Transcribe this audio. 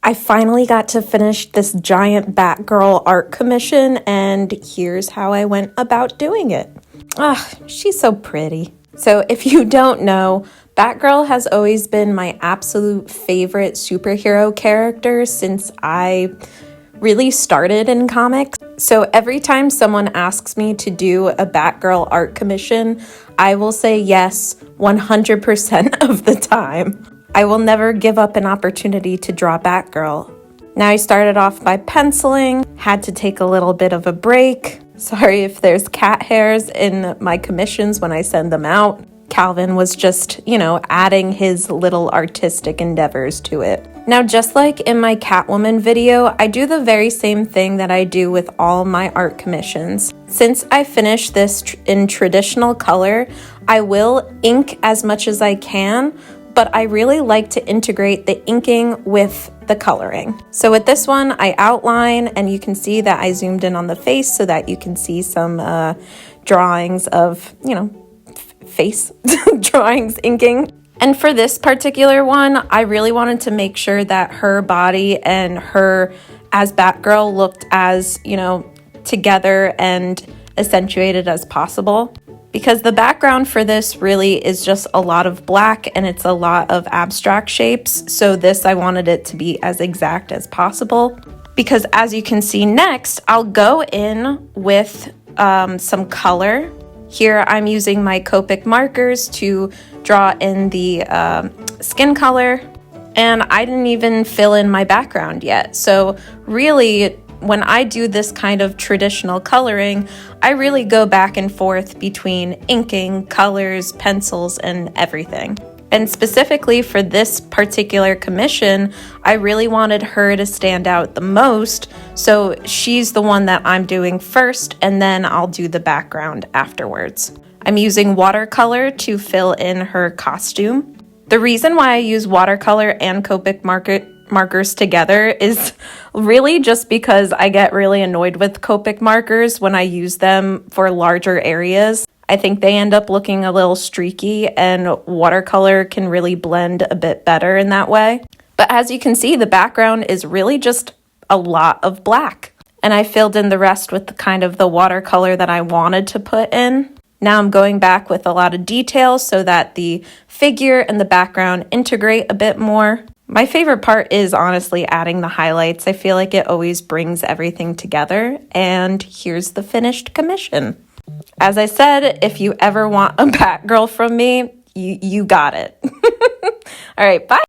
I finally got to finish this giant Batgirl art commission, and here's how I went about doing it. She's so pretty. So if you don't know, Batgirl has always been my absolute favorite superhero character since I really started in comics. So every time someone asks me to do a Batgirl art commission, I will say yes 100% of the time. I will never give up an opportunity to draw Batgirl. Now I started off by penciling, had to take a little bit of a break. Sorry if there's cat hairs in my commissions when I send them out. Calvin was just, adding his little artistic endeavors to it. Now, just like in my Catwoman video, I do the very same thing that I do with all my art commissions. Since I finished this in traditional color, I will ink as much as I can, but I really like to integrate the inking with the coloring. So with this one, I outline, and you can see that I zoomed in on the face so that you can see some drawings of, face drawings inking. And for this particular one, I really wanted to make sure that her body and her as Batgirl looked as, together and accentuated as possible. Because the background for this really is just a lot of black and it's a lot of abstract shapes. So this, I wanted it to be as exact as possible. Because as you can see next, I'll go in with some color. Here I'm using my Copic markers to draw in the skin color. And I didn't even fill in my background yet. So really, when I do this kind of traditional coloring, I really go back and forth between inking, colors, pencils, and everything. And specifically for this particular commission, I really wanted her to stand out the most, so she's the one that I'm doing first, and then I'll do the background afterwards. I'm using watercolor to fill in her costume. The reason why I use watercolor and Copic markers together is really just because I get really annoyed with Copic markers when I use them for larger areas. I think they end up looking a little streaky, and watercolor can really blend a bit better in that way. But as you can see, the background is really just a lot of black. And I filled in the rest with the watercolor that I wanted to put in. Now I'm going back with a lot of detail so that the figure and the background integrate a bit more. My favorite part is honestly adding the highlights. I feel like it always brings everything together. And here's the finished commission. As I said, if you ever want a Batgirl from me, you got it. All right, bye.